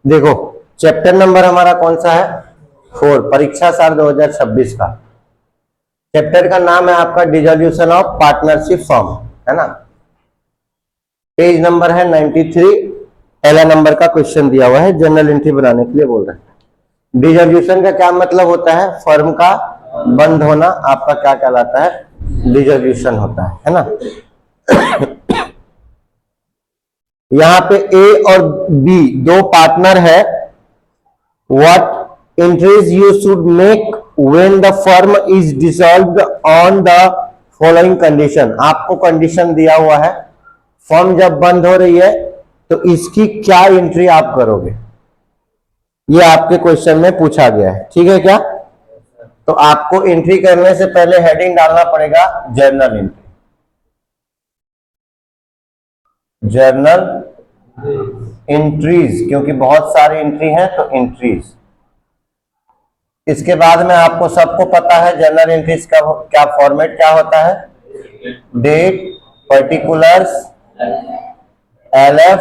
देखो chapter number हमारा कौन सा है 4, परीक्षा साल 2026 का। चैप्टर का नाम है आपका डिसोल्यूशन ऑफ पार्टनरशिप फॉर्म, है ना। पेज नंबर है 93, पहला नंबर का क्वेश्चन दिया हुआ है, जनरल एंट्री बनाने के लिए बोल रहे हैं। डिसोल्यूशन का क्या मतलब होता है? फर्म का बंद होना आपका क्या कहलाता है? डिसोल्यूशन होता है ना। यहां पे ए और बी दो पार्टनर है। What entries you should make when the firm is dissolved on the following condition. आपको कंडीशन दिया हुआ है, फर्म जब बंद हो रही है तो इसकी क्या एंट्री आप करोगे, ये आपके क्वेश्चन में पूछा गया है, ठीक है क्या। तो आपको एंट्री करने से पहले हेडिंग डालना पड़ेगा जर्नल एंट्री, जर्नल एंट्रीज, क्योंकि बहुत सारी एंट्री है तो एंट्रीज। इसके बाद में आपको सबको पता है जर्नल एंट्रीज का क्या फॉर्मेट क्या होता है? Date, particulars, LF,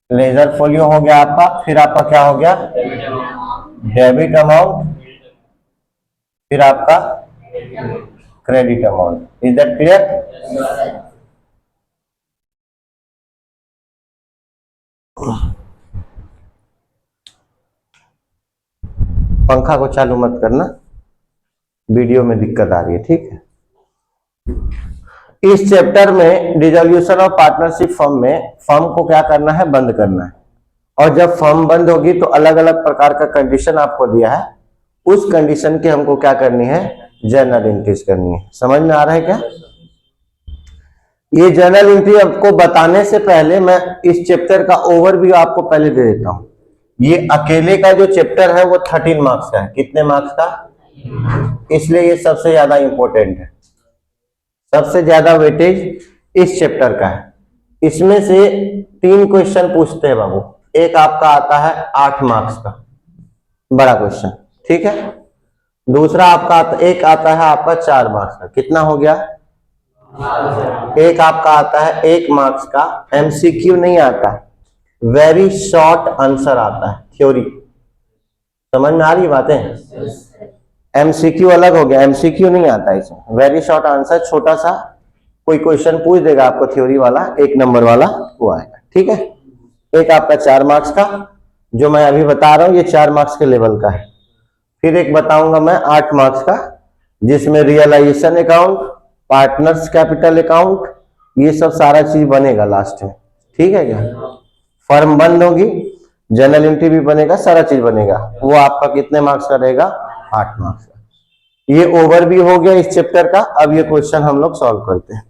ledger folio हो गया आपका, फिर आपका क्या हो गया? डेबिट अमाउंट, फिर आपका credit amount. Is that clear? पंखा को चालू मत करना, वीडियो में दिक्कत आ रही है, ठीक है। इस चैप्टर में डिसोल्यूशन ऑफ पार्टनरशिप फर्म में फर्म को क्या करना है? बंद करना है। और जब फर्म बंद होगी तो अलग अलग प्रकार का कंडीशन आपको दिया है, उस कंडीशन की हमको क्या करनी है? जर्नल एंट्रीज करनी है। समझ में आ रहा है क्या? ये जर्नल एंट्री आपको बताने से पहले मैं इस चैप्टर का ओवरव्यू आपको पहले दे देता हूं। ये अकेले का जो चैप्टर है वो 13 मार्क्स का है। कितने मार्क्स का? इसलिए ये सबसे ज्यादा इंपॉर्टेंट है, सबसे ज्यादा वेटेज इस चैप्टर का है। इसमें से 3 क्वेश्चन पूछते हैं बाबू। एक आपका आता है 8 मार्क्स का बड़ा क्वेश्चन, ठीक है। दूसरा आपका एक आता है आपका 4 मार्क्स का। कितना हो गया? एक आपका आता है 1 मार्क्स का, एमसीक्यू नहीं आता, वेरी शॉर्ट आंसर आता है, थ्योरी। समझ में आ रही बातें? एमसीक्यू अलग हो गया, एमसीक्यू नहीं आता इसमें, वेरी शॉर्ट आंसर, छोटा सा कोई क्वेश्चन पूछ देगा आपको थ्योरी वाला, 1 नंबर वाला वो आएगा, ठीक है। एक आपका 4 मार्क्स का, जो मैं अभी बता रहा हूं ये 4 मार्क्स के लेवल का है। फिर एक बताऊंगा मैं 8 मार्क्स का, जिसमें realisation account, partners capital account, ये सब सारा चीज बनेगा लास्ट में, ठीक है क्या। फर्म बंद होगी, जर्नल एंट्री भी बनेगा, सारा चीज बनेगा। वो आपका कितने मार्क्स का रहेगा? 8 मार्क्स का। ये ओवरव्यू हो गया इस चैप्टर का। अब ये क्वेश्चन हम लोग सॉल्व करते हैं।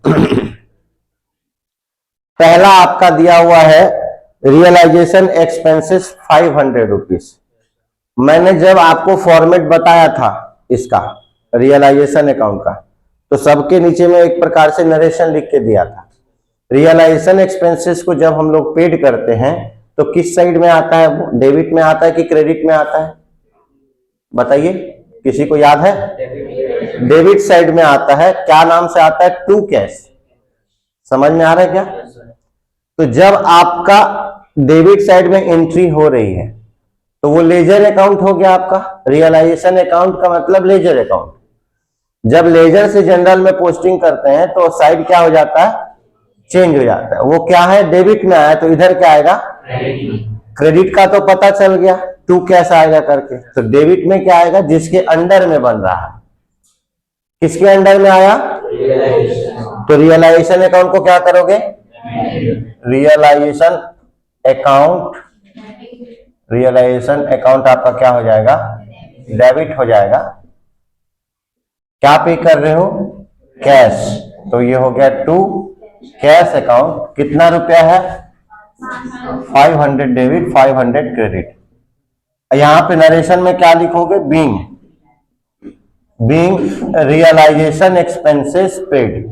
पहला आपका दिया हुआ है रियलाइजेशन एक्सपेंसेस 500 रुपीज। मैंने जब आपको फॉर्मेट बताया था इसका रियलाइजेशन अकाउंट का, तो सबके नीचे में एक प्रकार से नरेशन लिख के दिया था। रियलाइजेशन एक्सपेंसेस को जब हम लोग पेड करते हैं तो किस साइड में आता है वो? डेबिट में आता है कि क्रेडिट में आता है? बताइए, किसी को याद है? डेबिट साइड में आता है। क्या नाम से आता है? To cash. समझ में आ रहा है क्या? तो जब आपका डेबिट साइड में एंट्री हो रही है तो वो लेजर अकाउंट हो गया आपका। रियलाइजेशन अकाउंट का मतलब लेजर अकाउंट। जब लेजर से जनरल में पोस्टिंग करते हैं तो साइड क्या हो जाता है? चेंज हो जाता है। वो क्या है? डेबिट में आया तो इधर क्या आएगा? क्रेडिट का तो पता चल गया, टू कैश आएगा करके। तो डेबिट में क्या आएगा? जिसके अंडर में बन रहा है। किसके अंडर में आया? तो रियलाइजेशन अकाउंट को क्या करोगे? रियलाइजेशन अकाउंट, रियलाइजेशन अकाउंट आपका क्या हो जाएगा? डेबिट हो जाएगा। क्या पे कर रहे हो? कैश। तो ये हो गया टू कैश अकाउंट। कितना रुपया है? 500 डेबिट, 500 क्रेडिट। यहां पे नरेशन में क्या लिखोगे? Being realisation expenses paid.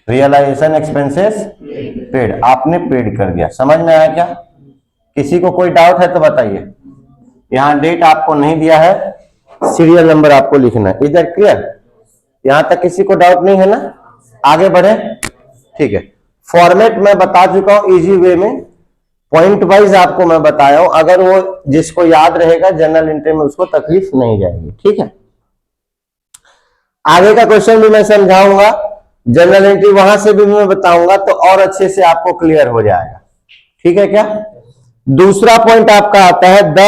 Realisation expenses paid, आपने पेड कर दिया। समझ में आया क्या? किसी को कोई डाउट है तो बताइए। यहां डेट आपको नहीं दिया है, सीरियल नंबर आपको लिखना है। इधर क्लियर? यहां तक किसी को डाउट नहीं है ना? आगे बढ़े, ठीक है। फॉर्मेट मैं बता चुका हूं इजी वे में, पॉइंट वाइज आपको मैं बताया हूं, अगर वो जिसको याद रहेगा जनरल एंट्री में उसको तकलीफ नहीं जाएगी। ठीक है, आगे का क्वेश्चन भी मैं समझाऊंगा, जनरल एंट्री वहां से भी मैं बताऊंगा तो और अच्छे से आपको क्लियर हो जाएगा। ठीक है क्या? दूसरा पॉइंट आपका आता है the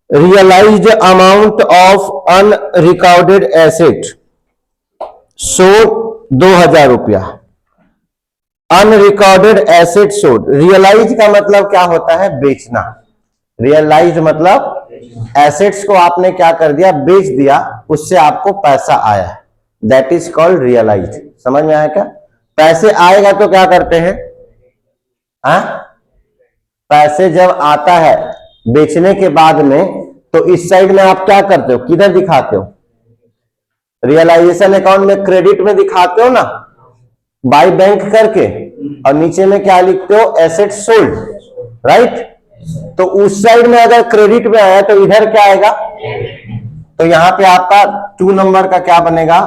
realised amount of unrecorded asset sold 2000 रुपया। अनरिकॉर्डेड एसेट सोड, रियलाइज का मतलब क्या होता है? बेचना। रियलाइज मतलब एसेट्स को आपने क्या कर दिया? बेच दिया, उससे आपको पैसा आया, दैट इज कॉल्ड रियलाइज। समझ में आया क्या? पैसे आएगा तो क्या करते हैं? पैसे जब आता है बेचने के बाद में, तो इस साइड में आप क्या करते हो? किधर दिखाते हो? रियलाइजेशन अकाउंट में क्रेडिट में दिखाते हो ना, बाय बैंक करके, और नीचे में क्या लिखते हो? Asset sold, right? तो उस साइड में अगर क्रेडिट में आया तो इधर क्या आएगा? तो यहां पे आपका 2 नंबर का क्या बनेगा?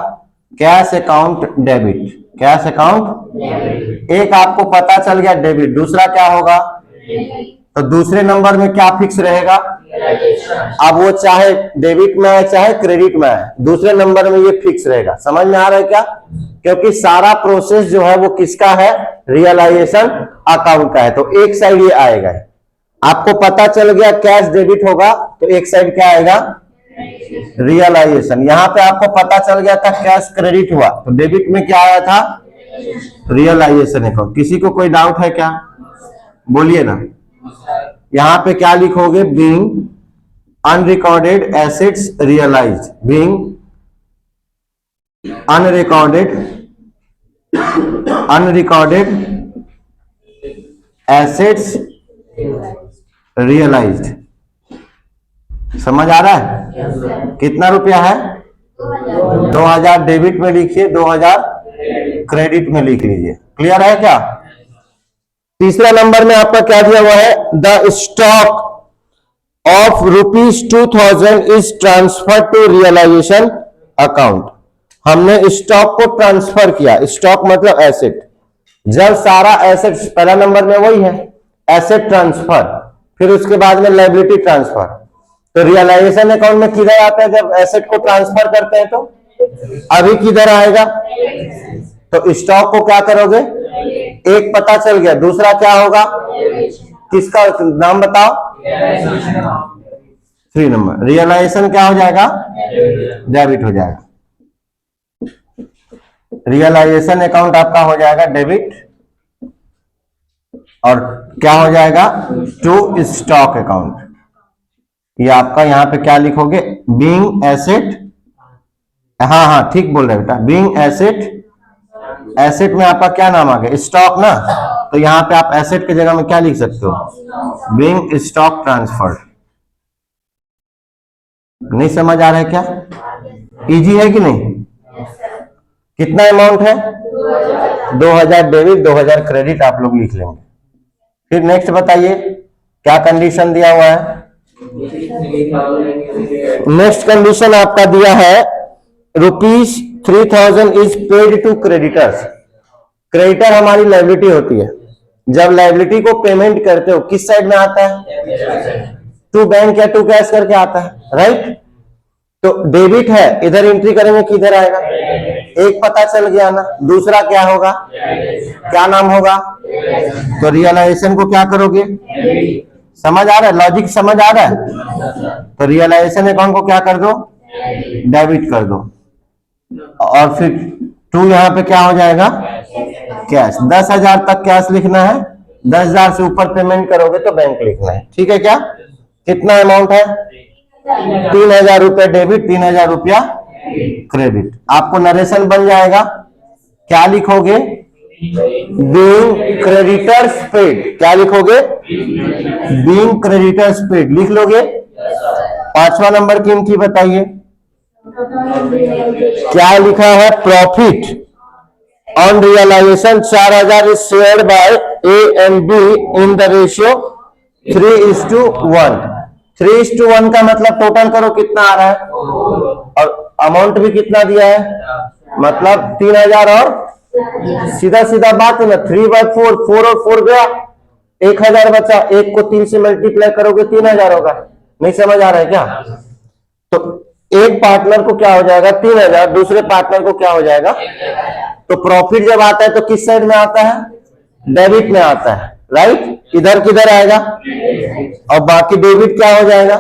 Cash account debit. Cash account, एक आपको पता चल गया डेबिट, दूसरा क्या होगा? तो दूसरे नंबर में क्या फिक्स रहेगा? अब वो चाहे डेबिट में आए चाहे क्रेडिट में आए, दूसरे नंबर में ये फिक्स रहेगा। समझ में आ रहा है क्या? क्योंकि सारा प्रोसेस जो है वो किसका है? रियलाइजेशन अकाउंट का है, तो एक साइड ये आएगा। आपको पता चल गया कैश डेबिट होगा, तो एक साइड क्या आएगा? रियलाइजेशन। यहां पे आपको पता चल गया था कैश क्रेडिट हुआ, तो डेबिट में क्या आया था? Realisation account. किसी को कोई डाउट है क्या? बोलिए ना। यहां पे क्या लिखोगे? Being unrecorded assets realise, being unrecorded assets realised. समझ आ रहा है? कितना रुपया है? 2000 डेबिट में लिखिए, 2000 क्रेडिट में लिख लीजिए। क्लियर है क्या? तीसरा नंबर में आपका क्या दिया हुआ है? The stock of ₹2000 is transfer to realisation account. हमने स्टॉक को ट्रांसफर किया। स्टॉक मतलब एसेट। जब सारा एसेट, पहला नंबर में वही है, एसेट ट्रांसफर, फिर उसके बाद में लायबिलिटी ट्रांसफर। तो रियलाइजेशन अकाउंट में किधर आता है जब एसेट को ट्रांसफर करते हैं? तो अभी किधर आएगा? तो स्टॉक को क्या करोगे? एक पता चल गया, दूसरा क्या होगा? किसका नाम बताओ? 3 नंबर। रियलाइजेशन क्या हो जाएगा? डेबिट हो जाएगा। रियलाइजेशन अकाउंट आपका हो जाएगा डेबिट, और क्या हो जाएगा? To stock account. ये आपका यहां पे क्या लिखोगे? Being asset. हाँ ठीक बोल रहे बेटा, बीइंग एसेट। एसेट में आपका क्या नाम आ गया? स्टॉक ना, तो यहां पे आप एसेट की जगह में क्या लिख सकते हो? Being stock transferred. नहीं समझ आ रहा है क्या? इजी है कि नहीं? कितना अमाउंट है? 2000 डेबिट, 2000 क्रेडिट आप लोग लिख लेंगे। फिर नेक्स्ट बताइए क्या कंडीशन दिया हुआ है? नेक्स्ट कंडीशन आपका दिया है ₹3000 is paid to creditors. Creditor हमारी लायबिलिटी होती है। जब लायबिलिटी को पेमेंट करते हो किस साइड में आता है? टू बैंक या टू कैश करके आता है, राइट? तो डेबिट है, इधर एंट्री करेंगे किधर आएगा? एक पता चल गया ना, दूसरा क्या होगा? क्या नाम होगा? तो रियलाइजेशन को क्या करोगे? समझ आ रहा है? लॉजिक समझ आ रहा है? तो रियलाइजेशन अकाउंट को क्या कर दो? डेबिट कर दो, और फिर 2 यहां पे क्या हो जाएगा? कैश। 10,000 तक कैश लिखना है, 10,000 से ऊपर पेमेंट करोगे तो बैंक लिखना है। ठीक है क्या? कितना अमाउंट है? 3000 रुपया डेबिट, 3000 रुपया क्रेडिट। आपको नरेशन बन जाएगा। क्या लिखोगे? Being creditors paid. क्या लिखोगे? बीइंग क्रेडिटर्स पेड लिख लोगे। 5वां नंबर कीमती बताइए क्या लिखा है? Profit on realisation 4000 is shared by A and B in the ratio 3:1। 3:1 का मतलब टोटल करो कितना आ रहा है, और अमाउंट भी कितना दिया है, मतलब 3000 और सीधा सीधा बात है ना, 3/4, 4 और 4 गया, 1000 बचा, एक को 3 से मल्टीप्लाई करोगे 3000 होगा। नहीं समझ आ रहा है क्या? तो एक पार्टनर को क्या हो जाएगा 3000, दूसरे पार्टनर को क्या हो जाएगा। तो प्रॉफिट जब आता है तो किस साइड में आता है, डेबिट में आता है, राइट। इधर किधर आएगा, और बाकी डेबिट क्या हो जाएगा।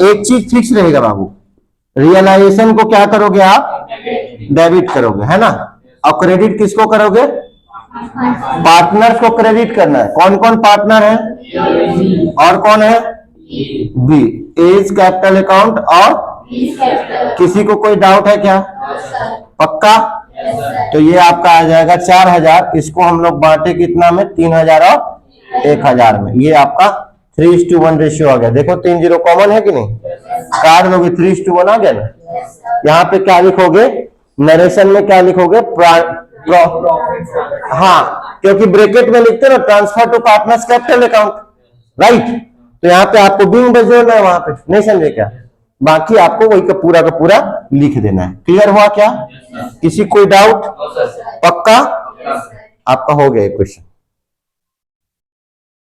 एक चीज फिक्स रहेगा बाबू, रियलाइजेशन को क्या करोगे आप, डेबिट करोगे, है ना। और क्रेडिट किसको करोगे, पार्टनर्स को क्रेडिट करना है। कौन कौन पार्टनर है, और कौन है, बी। एज कैपिटल अकाउंट, और किसी को कोई डाउट है क्या, पक्का। तो ये आपका आ जाएगा 4000, इसको हम लोग बांटे कितना में, 3000 और 1000 में। ये आपका 3:1 रेशियो आ गया। देखो 3 0 कॉमन है कि नहीं, काट दोगे 3:1 आ गया ना। यहाँ पे क्या लिखोगे, नरेशन में क्या लिखोगे, हाँ, क्योंकि ब्रैकेट में लिखते हैं ना transfer to partners capital account, right. तो यहाँ पे आपको बिंग बजोड़ना है वहां पे, नहीं समझे क्या। बाकी आपको वही का पूरा लिख देना है। क्लियर हुआ क्या, किसी कोई डाउट, पक्का। आपका हो गया क्वेश्चन।